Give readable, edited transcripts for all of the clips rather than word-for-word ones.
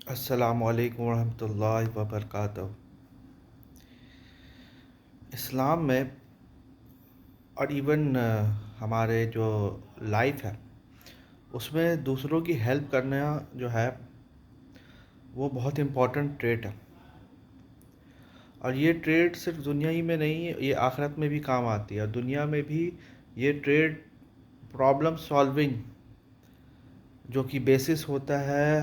السلام علیکم ورحمۃ اللہ وبرکاتہ۔ اسلام میں اور ایون ہمارے جو لائف ہے اس میں دوسروں کی ہیلپ کرنا جو ہے وہ بہت امپورٹنٹ ٹریٹ ہے، اور یہ ٹریٹ صرف دنیا ہی میں نہیں، یہ آخرت میں بھی کام آتی ہے، اور دنیا میں بھی یہ ٹریٹ پرابلم سالونگ جو کہ بیسس ہوتا ہے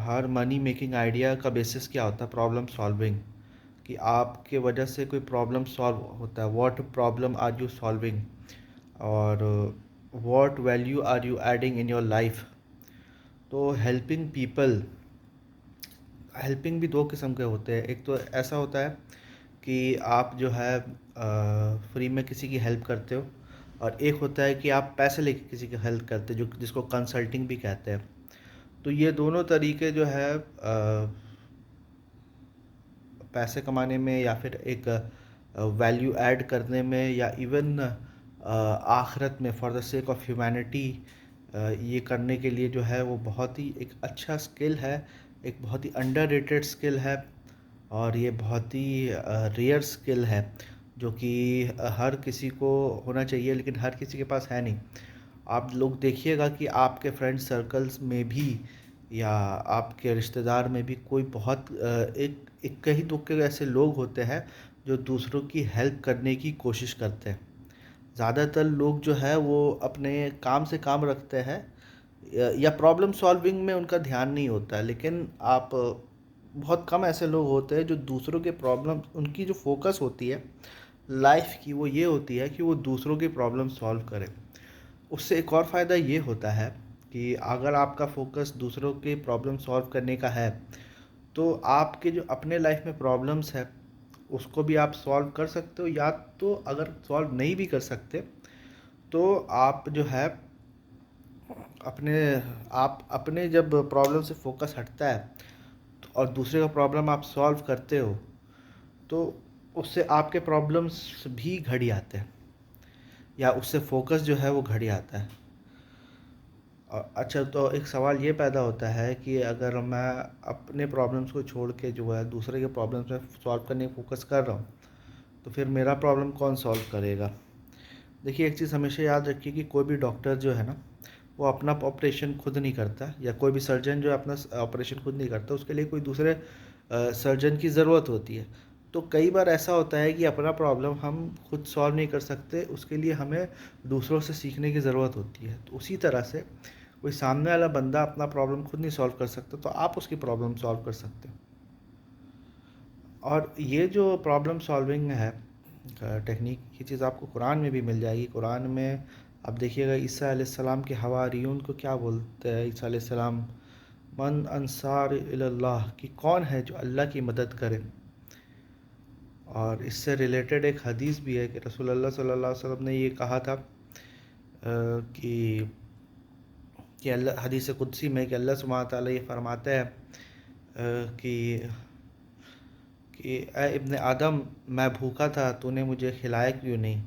ہر منی میکنگ آئیڈیا کا بیسس کیا ہوتا ہے؟ پرابلم سالونگ، کہ آپ کے وجہ سے کوئی پرابلم سالو ہوتا ہے، what problem are you solving, اور what value are you adding in your life. تو ہیلپنگ بھی دو قسم کے ہوتے ہیں، ایک تو ایسا ہوتا ہے کہ آپ جو ہے فری میں کسی کی ہیلپ کرتے ہو، اور ایک ہوتا ہے کہ آپ پیسے لے کے کسی کی ہیلپ کرتے ہو، جس کو کنسلٹنگ بھی کہتے ہیں۔ تو یہ دونوں طریقے جو ہے پیسے کمانے میں، یا پھر ایک ویلیو ایڈ کرنے میں، یا ایون آخرت میں for the sake of humanity یہ کرنے کے لیے جو ہے وہ بہت ہی ایک اچھا سکل ہے، ایک بہت ہی انڈر ریٹڈ سکل ہے، اور یہ بہت ہی ریئر سکل ہے جو کہ ہر کسی کو ہونا چاہیے، لیکن ہر کسی کے پاس ہے نہیں۔ آپ لوگ دیکھیے گا کہ آپ کے فرینڈ سرکلز میں بھی یا آپ کے رشتہ دار میں بھی کوئی بہت ایک کئی دکے ایسے لوگ ہوتے ہیں جو دوسروں کی ہیلپ کرنے کی کوشش کرتے ہیں۔ زیادہ تر لوگ جو ہے وہ اپنے کام سے کام رکھتے ہیں، یا پرابلم سالونگ میں ان کا دھیان نہیں ہوتا، لیکن آپ بہت کم ایسے لوگ ہوتے ہیں جو دوسروں کے پرابلم، ان کی جو فوکس ہوتی ہے لائف کی وہ یہ ہوتی ہے کہ وہ دوسروں کی پرابلم سالو کرے۔ اس سے ایک اور فائدہ یہ ہوتا ہے کہ اگر آپ کا فوکس دوسروں کے پرابلم سالو کرنے کا ہے تو آپ کے جو اپنے لائف میں پرابلمس ہے اس کو بھی آپ سالو کر سکتے ہو، یا تو اگر سالو نہیں بھی کر سکتے تو آپ جو ہے اپنے جب پرابلم سے فوکس ہٹتا ہے اور دوسرے کا پرابلم آپ سالو کرتے ہو تو اس سے آپ کے پرابلمس بھی گھڑی آتے ہیں، یا اس سے فوکس جو ہے وہ گھڑی آتا ہے۔ اچھا، تو ایک سوال یہ پیدا ہوتا ہے کہ اگر میں اپنے پرابلمس کو چھوڑ کے جو ہے دوسرے کے پرابلمس میں سالو کرنے کی فوکس کر رہا ہوں تو پھر میرا پرابلم کون سالو کرے گا؟ دیکھیے، ایک چیز ہمیشہ یاد رکھیے کہ کوئی بھی ڈاکٹر جو ہے نا وہ اپنا آپریشن خود نہیں کرتا، یا کوئی بھی سرجن جو اپنا آپریشن خود نہیں کرتا، اس کے لیے کوئی دوسرے سرجن کی ضرورت ہوتی ہے۔ تو کئی بار ایسا ہوتا ہے کہ اپنا پرابلم ہم خود سالو نہیں کر سکتے، اس کے لیے ہمیں دوسروں سے سیکھنے کی ضرورت ہوتی ہے۔ تو اسی طرح سے کوئی سامنے والا بندہ اپنا پرابلم خود نہیں سالو کر سکتا تو آپ اس کی پرابلم سالو کر سکتے ہیں۔ اور یہ جو پرابلم سالونگ ہے ٹیکنیک، یہ چیز آپ کو قرآن میں بھی مل جائے گی۔ قرآن میں آپ دیکھیے گا عیسیٰ علیہ السلام کے حواریون کو کیا بولتے ہیں عیسیٰ علیہ السلام؟ من انصار اللہ، کہ کون ہے جو اللہ کی مدد کرے۔ اور اس سے ریلیٹڈ ایک حدیث بھی ہے کہ رسول اللہ صلی اللہ علیہ وسلم نے یہ کہا تھا کہ اللہ، حدیث قدسی میں کہ اللہ سبحانہ تعالیٰ یہ فرماتا ہے کہ اے ابن آدم، میں بھوکا تھا، تو نے مجھے کھلایا کیوں نہیں؟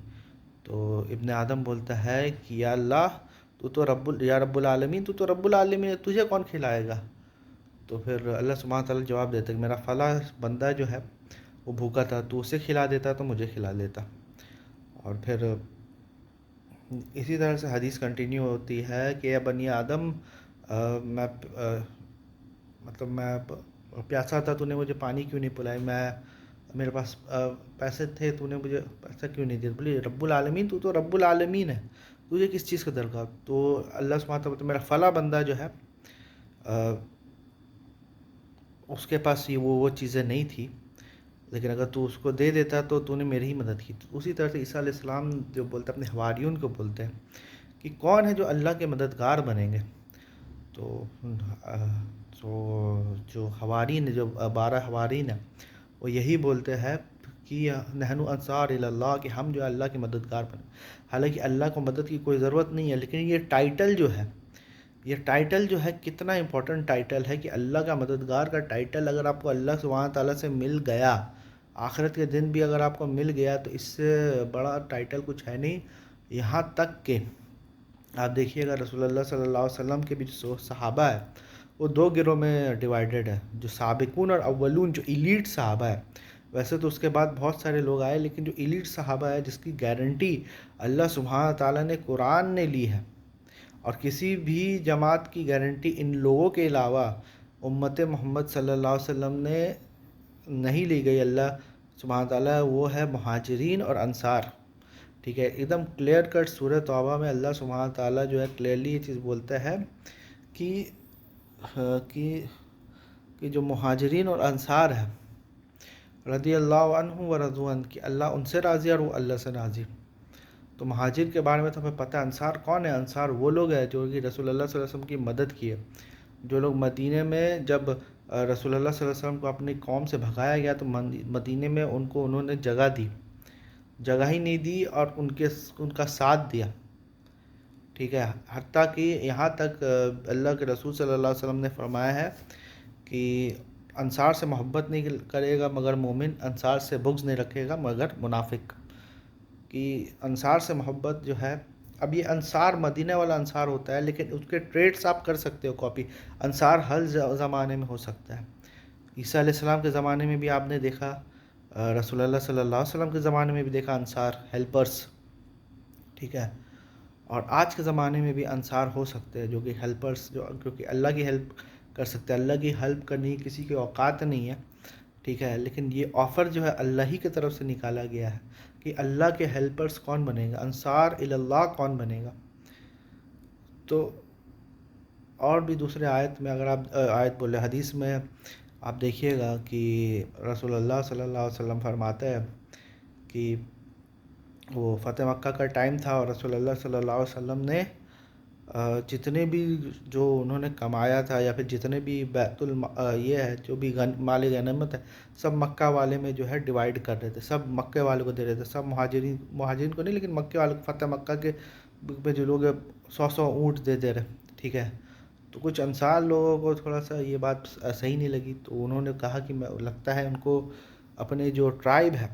تو ابن آدم بولتا ہے کہ یا اللہ، یا رب العالمین، تو رب العالمین ہے، تجھے کون کھلائے گا؟ تو پھر اللہ سبحانہ تعالیٰ جواب دیتا ہے کہ میرا فلاں بندہ جو ہے وہ بھوکا تھا، تو اسے کھلا دیتا تو مجھے کھلا دیتا۔ اور پھر اسی طرح سے حدیث کنٹینیو ہوتی ہے کہ اے بنی آدم، میں میں پیاسا تھا، تو نے مجھے پانی کیوں نہیں پلایا؟ میرے پاس پیسے تھے، تو نے مجھے پیسہ کیوں نہیں دیا؟ بولے رب العالمین، تو رب العالمین ہے، تجھے کس چیز کا درکار؟ تو اللہ سبحانہ تعالیٰ میرا فلاں بندہ جو ہے اس کے پاس وہ چیزیں نہیں تھی، لیکن اگر تو اس کو دے دیتا تو نے میری ہی مدد کی۔ تو اسی طرح سے عیسیٰ علیہ السلام جو بولتے ہیں اپنے حواریون کو بولتے ہیں کہ کون ہے جو اللہ کے مددگار بنیں گے؟ تو جو حوارین، جو 12 حوارین ہیں، وہ یہی بولتے ہیں کہ نحن انصار اللہ، کہ ہم جو اللہ کے مددگار بنیں۔ حالانکہ اللہ کو مدد کی کوئی ضرورت نہیں ہے، لیکن یہ ٹائٹل جو ہے کتنا امپورٹنٹ ٹائٹل ہے کہ اللہ کا مددگار کا ٹائٹل اگر آپ کو اللہ سبحانہ تعالیٰ سے مل گیا، آخرت کے دن بھی اگر آپ کو مل گیا، تو اس سے بڑا ٹائٹل کچھ ہے نہیں۔ یہاں تک کہ آپ دیکھیے گا رسول اللہ صلی اللہ علیہ وسلم کے بھی جو صحابہ ہے وہ دو گروہ میں ڈیوائیڈڈ ہے، جو سابقون اور اولون، جو ایلیٹ صحابہ ہے۔ ویسے تو اس کے بعد بہت سارے لوگ آئے، لیکن جو ایلیٹ صحابہ ہے جس کی گارنٹی اللہ سبحانہ تعالیٰ نے قرآن نے لی ہے، اور کسی بھی جماعت کی گارنٹی ان لوگوں کے علاوہ امت محمد صلی اللہ علیہ وسلم نے نہیں لی گئی اللہ سبحانہ تعالیٰ، وہ ہے مہاجرین اور انصار۔ ٹھیک ہے، ایک دم کلیئر کٹ سورہ توبہ میں اللہ سبحانہ تعالیٰ جو ہے کلیئرلی یہ چیز بولتا ہے کہ کہ کہ جو مہاجرین اور انصار ہے، رضی اللہ عنہ و رضوا عنہ، کہ اللہ ان سے راضی اور وہ اللہ سے راضی۔ تو مہاجر کے بارے میں تو ہمیں پتہ ہے، انصار کون ہے؟ انصار وہ لوگ ہیں جو کہ رسول اللہ صلی اللہ علیہ وسلم کی مدد کیے، جو لوگ مدینے میں جب رسول اللہ صلی اللہ علیہ وسلم کو اپنی قوم سے بھگایا گیا تو مدینے میں انہوں نے جگہ دی، جگہ ہی نہیں دی اور ان کا ساتھ دیا۔ ٹھیک ہے، حتیٰ کہ یہاں تک اللہ کے رسول صلی اللہ علیہ وسلم نے فرمایا ہے کہ انصار سے محبت نہیں کرے گا مگر مومن، انصار سے بغض نہیں رکھے گا مگر منافق۔ کہ انصار سے محبت جو ہے، اب یہ انصار مدینہ والا انصار ہوتا ہے، لیکن اس کے ٹریٹس آپ کر سکتے ہو کاپی۔ انصار ہر زمانے میں ہو سکتا ہے، عیسیٰ علیہ السلام کے زمانے میں بھی آپ نے دیکھا، رسول اللہ صلی اللہ علیہ وسلم کے زمانے میں بھی دیکھا انصار ہیلپرس۔ ٹھیک ہے، اور آج کے زمانے میں بھی انصار ہو سکتے ہیں جو کہ ہیلپرس، کیونکہ اللہ کی ہیلپ کر سکتے ہیں۔ اللہ کی ہیلپ کرنی کسی کی اوقات نہیں ہے، ٹھیک ہے، لیکن یہ آفر جو ہے اللہ ہی کی طرف سے نکالا گیا ہے کہ اللہ کے ہیلپرس کون بنے گا، انصار اللہ کون بنے گا۔ تو اور بھی دوسرے آیت میں، اگر آپ آیت بولے حدیث میں آپ دیکھیے گا کہ رسول اللہ صلی اللہ علیہ وسلم فرماتے ہیں کہ وہ فتح مکہ کا ٹائم تھا، اور رسول اللہ صلی اللہ علیہ وسلم نے جتنے بھی جو انہوں نے کمایا تھا، یا پھر جتنے بھی یہ ہے جو بھی مال غنیمت ہے، سب مکہ والے میں جو ہے ڈیوائیڈ کر رہے تھے، سب مکے والے کو دے رہے تھے، سب مہاجرین کو نہیں، لیکن مکے والے کو، فتح مکہ کے میں جو لوگ 100 اونٹ دے رہے۔ ٹھیک ہے، تو کچھ انصار لوگوں کو تھوڑا سا یہ بات صحیح نہیں لگی، تو انہوں نے کہا کہ لگتا ہے ان کو اپنے جو ٹرائب ہے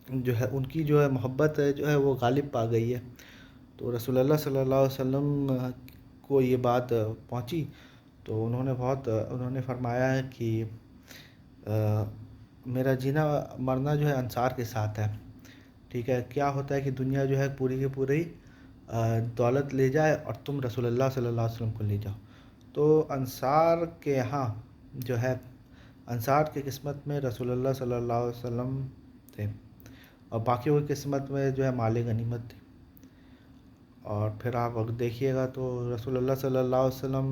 جو ہے ان کی جو ہے محبت ہے جو ہے وہ غالب پا گئی ہے۔ تو رسول اللہ صلی اللہ علیہ وسلم کو یہ بات پہنچی، تو انہوں نے فرمایا ہے کہ میرا جینا مرنا جو ہے انصار کے ساتھ ہے۔ ٹھیک ہے، کیا ہوتا ہے کہ دنیا جو ہے پوری کی پوری دولت لے جائے اور تم رسول اللہ صلی اللہ علیہ وسلم کو لے جاؤ۔ تو انصار کے ہاں جو ہے، انصار کی قسمت میں رسول اللہ صلی اللہ علیہ وسلم تھے، اور باقیوں کی قسمت میں جو ہے مال غنیمت تھی۔ اور پھر آپ اگر دیکھیے گا تو رسول اللہ صلی اللہ علیہ وسلم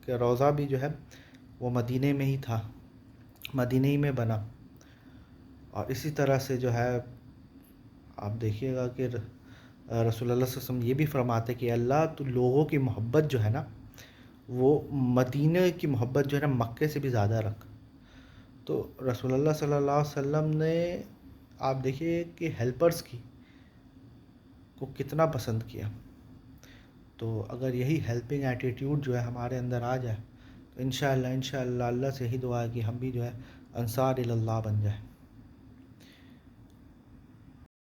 کے روضہ بھی جو ہے وہ مدینے میں ہی تھا، مدینے ہی میں بنا۔ اور اسی طرح سے جو ہے آپ دیکھیے گا کہ رسول اللہ صلی اللہ علیہ وسلم یہ بھی فرماتے کہ اللہ تو لوگوں کی محبت جو ہے نا، وہ مدینے کی محبت جو ہے نا مکے سے بھی زیادہ رکھ۔ تو رسول اللہ صلی اللہ علیہ وسلم نے آپ دیکھیے کہ ہیلپرس کو کتنا پسند کیا۔ تو اگر یہی ہیلپنگ ایٹیٹیوڈ جو ہے ہمارے اندر آ جائے تو انشاءاللہ اللہ سے یہی دعا ہے کہ ہم بھی جو ہے انصار اللہ بن جائیں۔